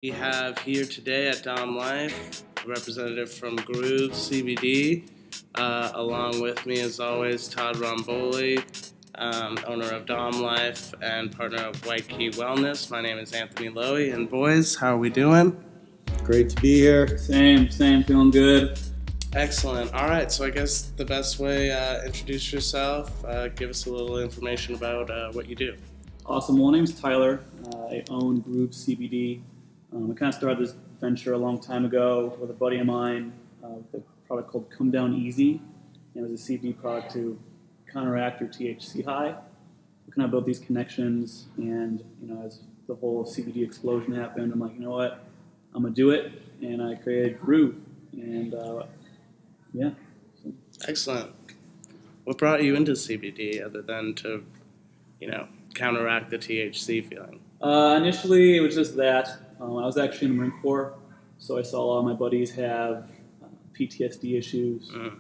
We have here today at DOMM Life a representative from Groove CBD. Along with me, as always, Todd Romboli, owner of DOMM Life and partner of Whitekey Wellness. My name is Anthony Lowy, and boys, how are we doing? Great to be here. Same, feeling good. Excellent. All right, so I guess the best way, introduce yourself, give us a little information about what you do. Awesome. Well, my name's Tyler. I own Groove CBD. I kind of started this venture a long time ago with a buddy of mine with a product called Come Down Easy. And it was a CBD product to counteract your THC high. We kind of built these connections, and as the whole CBD explosion happened, I'm like, you know what, I'm gonna do it, and I created Groove, and yeah. Excellent. What brought you into CBD other than to, counteract the THC feeling? Initially, it was just that. I was actually in the Marine Corps, so I saw a lot of my buddies have PTSD issues. I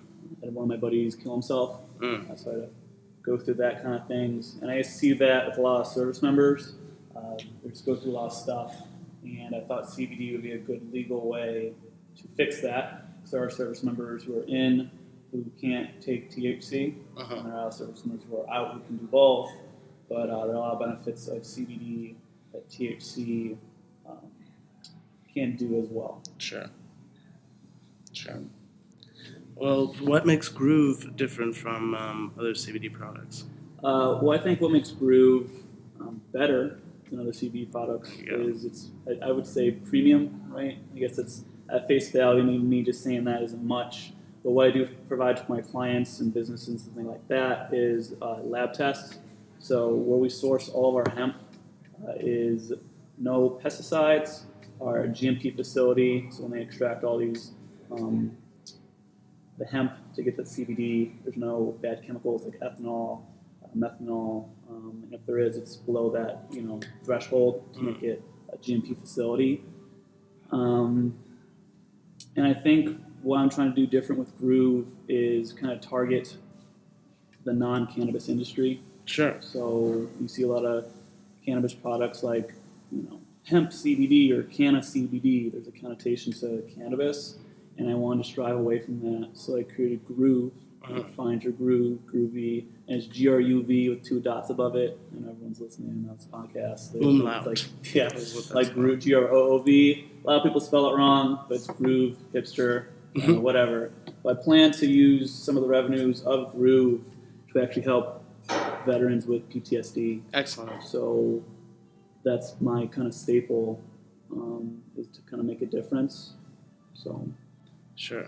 had one of my buddies kill himself, so I had to go through that kind of things. And I see that with a lot of service members. They just go through a lot of stuff, and I thought CBD would be a good legal way to fix that. Because there are service members who are in who can't take THC, and there are service members who are out who can do both. But there are a lot of benefits of CBD that THC can do as well. Sure. Well, what makes Groove different from other CBD products? Well, I think what makes Groove better than other CBD products is it's, I would say, premium, right? I guess it's at face value, me just saying that isn't much. But what I do provide to my clients and businesses and something like that is lab tests. So where we source all of our hemp is no pesticides, our GMP facility. So when they extract all these, the hemp to get the CBD, there's no bad chemicals like ethanol, methanol, and if there is, it's below that threshold to make it a GMP facility. And I think what I'm trying to do different with Groove is kind of target the non-cannabis industry. Sure. So you see a lot of cannabis products like hemp CBD or canna CBD. There's a connotation to cannabis, and I wanted to strive away from that. So I created Groove. Find your groove, groovy, and it's GRUV with 2 dots above it. And everyone's listening on this podcast. Like Groove, GROOV. A lot of people spell it wrong, but it's Groove, hipster, whatever. But I plan to use some of the revenues of Groove to actually help veterans with PTSD. Excellent. So that's my kind of staple, is to kind of make a difference. So, sure.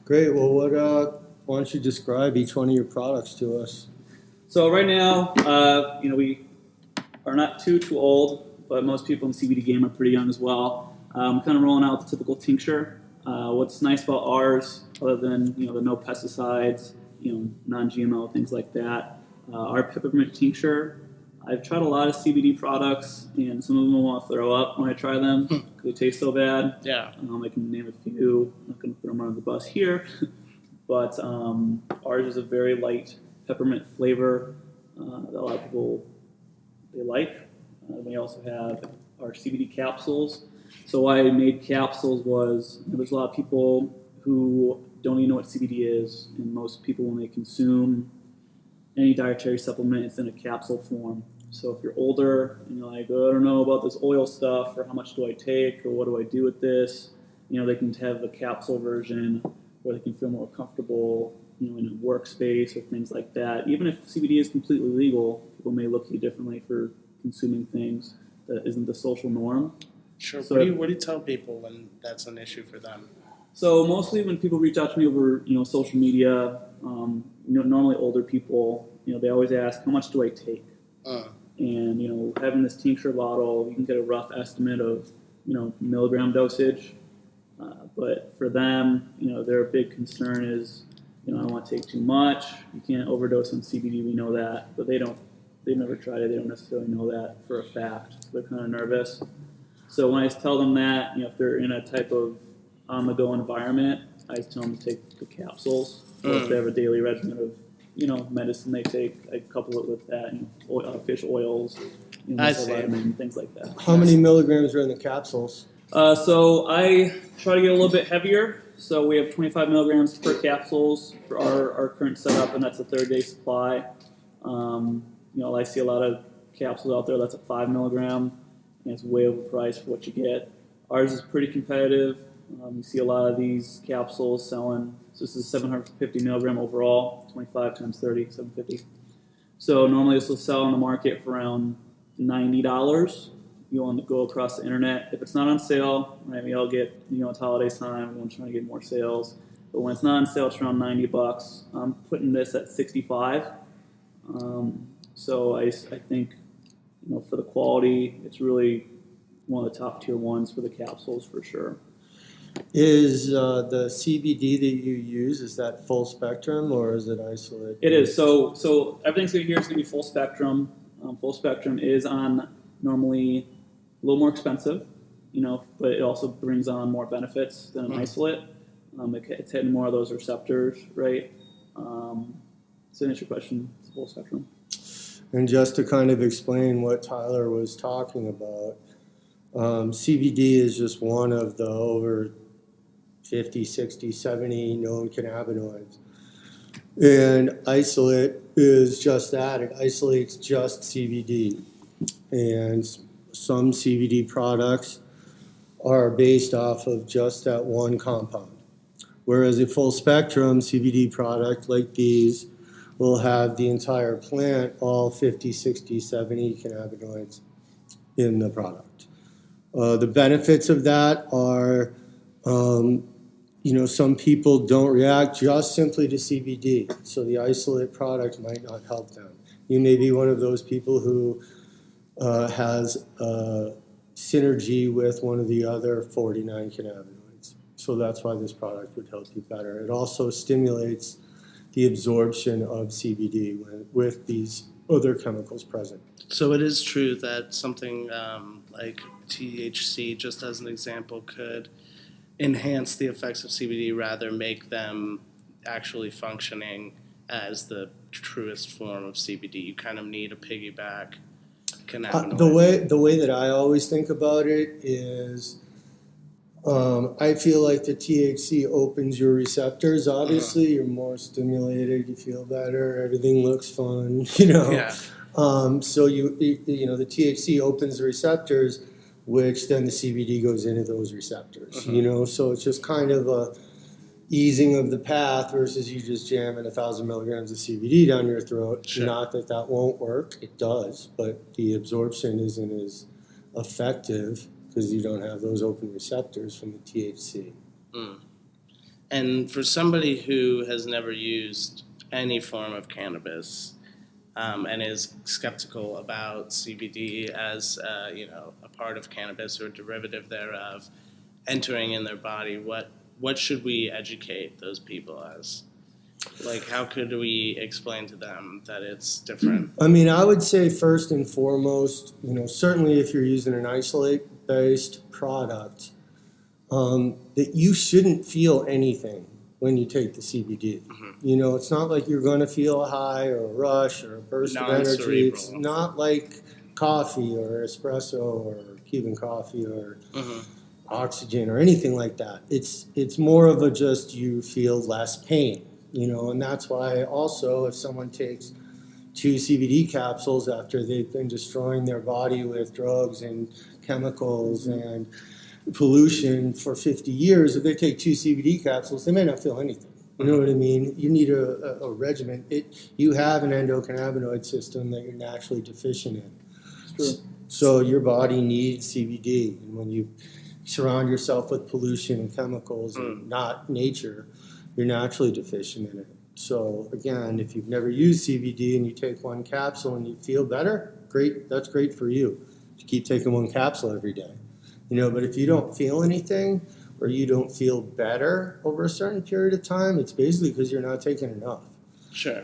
Great. Well, why don't you describe each one of your products to us? So right now, we are not too old, but most people in the CBD game are pretty young as well. I'm kind of rolling out the typical tincture. What's nice about ours, other than the no pesticides, non-GMO, things like that, our peppermint tincture. I've tried a lot of CBD products, and some of them want to throw up when I try them because they taste so bad. Yeah. I can name a few. I'm not going to put them on the bus here, but ours is a very light peppermint flavor that a lot of people they like. We also have our CBD capsules. So why I made capsules was there's a lot of people who don't even know what CBD is, and most people when they consume any dietary supplement, it's in a capsule form. So if you're older and you're like, oh, I don't know about this oil stuff, or how much do I take, or what do I do with this, they can have a capsule version where they can feel more comfortable, in a workspace or things like that. Even if CBD is completely legal, people may look at you differently for consuming things that isn't the social norm. Sure. So what do you tell people when that's an issue for them? So mostly when people reach out to me over, social media, normally older people, they always ask, how much do I take? And, having this tincture bottle, you can get a rough estimate of, milligram dosage. But for them, their big concern is, I don't want to take too much. You can't overdose on CBD, we know that. But they've never tried it. They don't necessarily know that for a fact. So they're kind of nervous. So when I tell them that, if they're in a type of on-the-go environment, I just tell them to take the capsules. Or if they have a daily regimen of medicine they take, I couple it with that, fish oils, I see. multivitamin, things like that. How many milligrams are in the capsules? So I try to get a little bit heavier. So we have 25 milligrams per capsules for our current setup, and that's a 3rd day supply. I see a lot of capsules out there that's a 5 milligram, and it's way overpriced for what you get. Ours is pretty competitive. You see a lot of these capsules selling. So this is 750 milligram overall, 25 times 30, 750. So normally this will sell on the market for around $90. You want to go across the internet. If it's not on sale, right, we all get, it's holidays time, everyone's trying to get more sales. But when it's not on sale, it's around $90. I'm putting this at 65. So I think, for the quality, it's really one of the top tier ones for the capsules for sure. Is the CBD that you use, is that full spectrum or is it isolate? It is. So everything's going to here is going to be full spectrum. Full spectrum is on normally a little more expensive, but it also brings on more benefits than an isolate. It's hitting more of those receptors, right? So to answer your question, it's full spectrum. And just to kind of explain what Tyler was talking about, CBD is just one of the over 50, 60, 70 known cannabinoids. And isolate is just that. It isolates just CBD. And some CBD products are based off of just that one compound. Whereas a full spectrum CBD product like these will have the entire plant, all 50, 60, 70 cannabinoids in the product. The benefits of that are, some people don't react just simply to CBD. So the isolate product might not help them. You may be one of those people who has synergy with one of the other 49 cannabinoids. So that's why this product would help you better. It also stimulates the absorption of CBD with these other chemicals present. So it is true that something like THC, just as an example, could enhance the effects of CBD, rather make them actually functioning as the truest form of CBD. You kind of need a piggyback cannabinoid. The way that I always think about it is, I feel like the THC opens your receptors. Obviously, you're more stimulated, you feel better, everything looks fun, Yeah. So the THC opens the receptors, which then the CBD goes into those receptors. So it's just kind of a easing of the path versus you just jamming 1,000 milligrams of CBD down your throat. Sure. Not that won't work, it does, but the absorption isn't as effective because you don't have those open receptors from the THC. And for somebody who has never used any form of cannabis and is skeptical about CBD as a part of cannabis or a derivative thereof entering in their body, what should we educate those people as? Like, how could we explain to them that it's different? I mean, I would say first and foremost, certainly if you're using an isolate-based product, that you shouldn't feel anything when you take the CBD. It's not like you're going to feel a high or a rush or a burst of energy. It's not like coffee or espresso or Cuban coffee or oxygen or anything like that. It's more of a just you feel less pain, and that's why also if someone takes 2 CBD capsules after they've been destroying their body with drugs and chemicals and pollution for 50 years, if they take 2 CBD capsules, they may not feel anything. You know what I mean? You need a regimen. You have an endocannabinoid system that you're naturally deficient in. True. So your body needs CBD. And when you surround yourself with pollution and chemicals and not nature, you're naturally deficient in it. So again, if you've never used CBD and you take 1 capsule and you feel better, great. That's great for you. You keep taking 1 capsule every day. But if you don't feel anything or you don't feel better over a certain period of time, it's basically because you're not taking enough. Sure.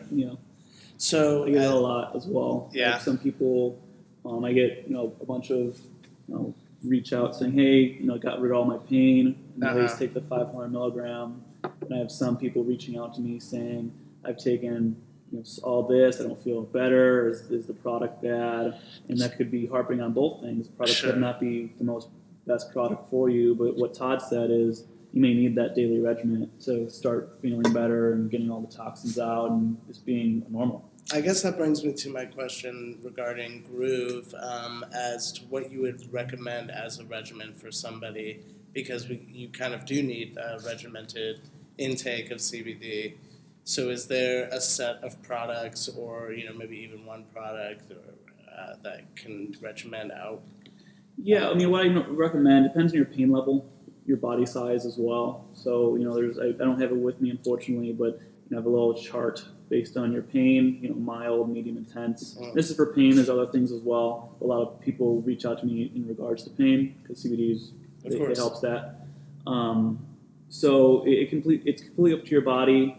So I get that a lot as well. Yeah. Like some people, I get a bunch of reach out saying, hey, got rid of all my pain, and I always take the 500 milligram. And I have some people reaching out to me saying, I've taken all this, I don't feel better, is the product bad? And that could be harping on both things. The product Sure. could not be the best product for you, but what Todd said is you may need that daily regimen to start feeling better and getting all the toxins out and just being normal. I guess that brings me to my question regarding Groove, as to what you would recommend as a regimen for somebody, because you kind of do need a regimented intake of CBD. So is there a set of products, or maybe even one product, or that can regiment out? Yeah, I mean, what I recommend depends on your pain level, your body size as well. So, I don't have it with me, unfortunately, but I have a little chart based on your pain, mild, medium, intense. This is for pain. There's other things as well. A lot of people reach out to me in regards to pain because CBD it helps that. So it's completely up to your body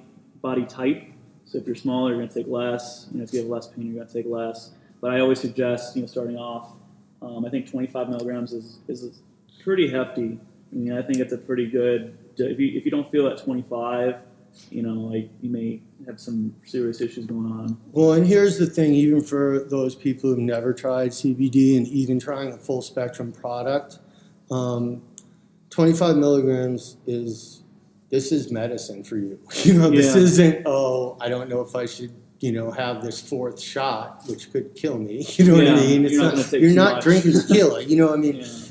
type. So if you're smaller, you're going to take less. If you have less pain, you're going to take less. But I always suggest, starting off, I think 25 milligrams is pretty hefty. I mean, I think it's a pretty good. If you don't feel at 25, you may have some serious issues going on. Well, and here's the thing, even for those people who've never tried CBD and even trying a full spectrum product, 25 milligrams is medicine for you. This isn't, I don't know if I should, have this fourth shot, which could kill me. You know what I mean? You're not drinking tequila.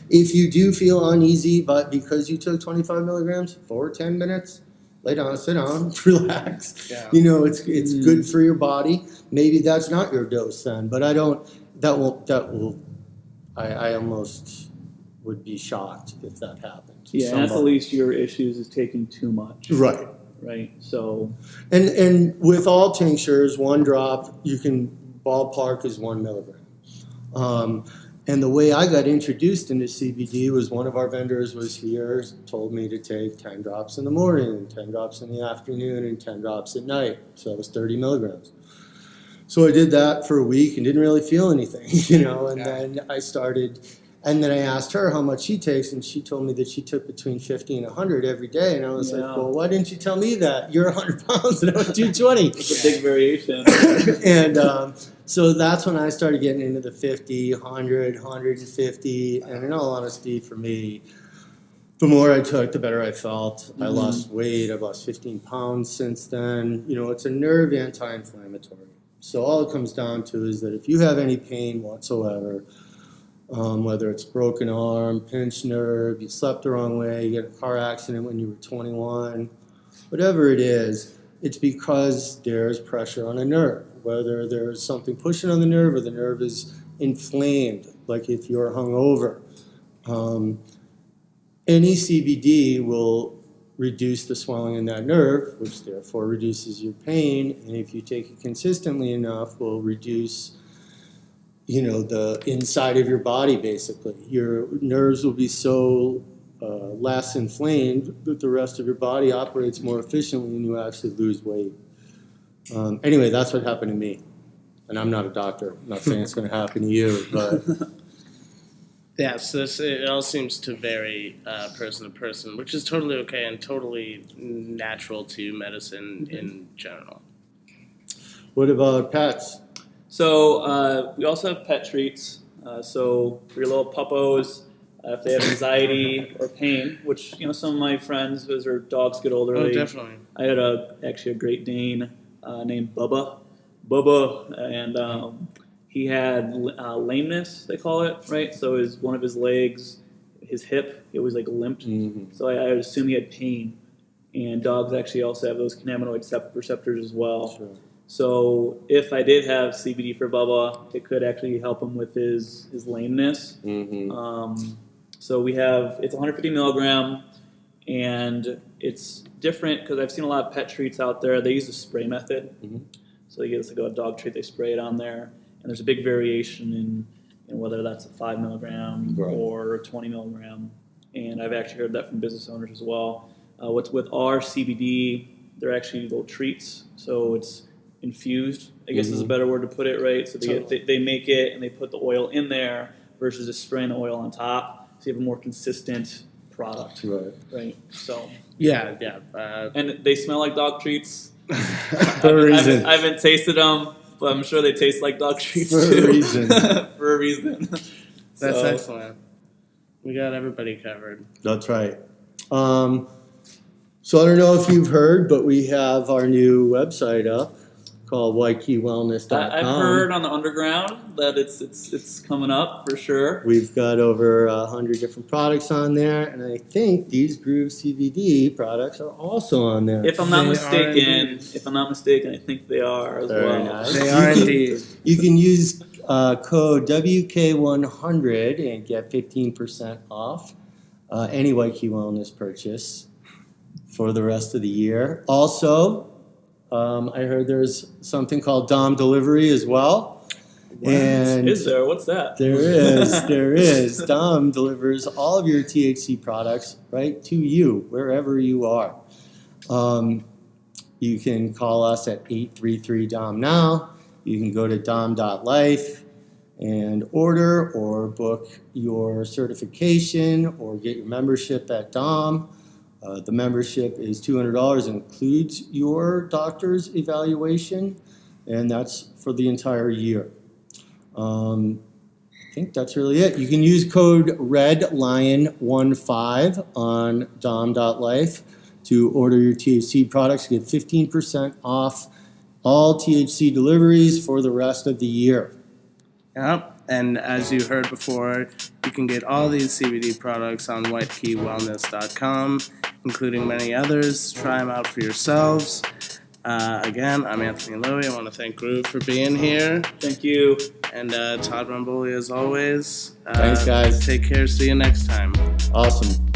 If you do feel uneasy, but because you took 25 milligrams for 10 minutes, lay down, sit down, relax. Yeah. It's good for your body. Maybe that's not your dose then, but I almost would be shocked if that happened. Yeah, and that's the least your issues is taking too much. Right. Right. So. And with all tinctures, one drop, you can ballpark is 1 milligram. And the way I got introduced into CBD was one of our vendors was here, told me to take 10 drops in the morning, 10 drops in the afternoon, and 10 drops at night. So that was 30 milligrams. So I did that for a week and didn't really feel anything, then I started, and then I asked her how much she takes, and she told me that she took between 50 and 100 every day. And I was like, well, why didn't you tell me that? You're 100 pounds and I'm 220. It's a big variation. And so that's when I started getting into the 50, 100, 150. And in all honesty, for me, the more I took, the better I felt. I lost weight. I've lost 15 pounds since then. It's a nerve anti-inflammatory. So all it comes down to is that if you have any pain whatsoever, whether it's broken arm, pinched nerve, you slept the wrong way, you get a car accident when you were 21, whatever it is, it's because there's pressure on a nerve, whether there's something pushing on the nerve or the nerve is inflamed, like if you're hungover. Any CBD will reduce the swelling in that nerve, which therefore reduces your pain, and if you take it consistently enough, will reduce the inside of your body, basically. Your nerves will be so less inflamed that the rest of your body operates more efficiently and you actually lose weight. Anyway, that's what happened to me. And I'm not a doctor. I'm not saying it's going to happen to you, but... Yeah, so it all seems to vary person to person, which is totally okay and totally natural to medicine in general. What about pets? So we also have pet treats. So for your little puppos, if they have anxiety or pain, which some of my friends, as their dogs get older, definitely. I had actually a Great Dane named Bubba, and he had lameness, they call it, right? So one of his legs, his hip, it was like limped. Mm-hmm. So I would assume he had pain. And dogs actually also have those cannabinoid receptors as well. Sure. So if I did have CBD for Bubba, it could actually help him with his lameness. Mm-hmm. So it's 150 milligram, and it's different because I've seen a lot of pet treats out there. They use the spray method. Mm-hmm. So they get like a dog treat, they spray it on there, and there's a big variation in whether that's a 5 milligram or a 20 milligram. And I've actually heard that from business owners as well. What's with our CBD, they're actually little treats, so it's infused, I guess is a better word to put it, right? So they make it and they put the oil in there versus just spraying the oil on top, so you have a more consistent product. Right. So. Yeah. And they smell like dog treats. For a reason. I haven't tasted them, but I'm sure they taste like dog treats For too. a reason. For a reason. That's So, excellent. We got everybody covered. That's right. So I don't know if you've heard, but we have our new website up called whitekeywellness.com. I've heard on the underground that it's coming up for sure. We've got over 100 different products on there, and I think these Groove CBD products are also on there. If I'm not They are mistaken, I think they are as Very well. nice. They are indeed. You can use code WK100 and get 15% off any Whitekey Wellness purchase for the rest of the year. Also, I heard there's something called DOMM delivery as well. And Is there? What's that? there is. DOMM delivers all of your THC products right to you, wherever you are. You can call us at 833-DOMM now. You can go to DOMM.life and order or book your certification or get your membership at DOMM. The membership is $200 and includes your doctor's evaluation, and that's for the entire year. I think that's really it. You can use code REDLION15 on DOMM.life to order your THC products. Get 15% off all THC deliveries for the rest of the year. Yep. And as you heard before, you can get all these CBD products on whitekeywellness.com, including many others. Try them out for yourselves. Again, I'm Anthony Louie. I want to thank Groove for being here. Thank you. And Todd Romboli, as always. Thanks, guys. Take care. See you next time. Awesome.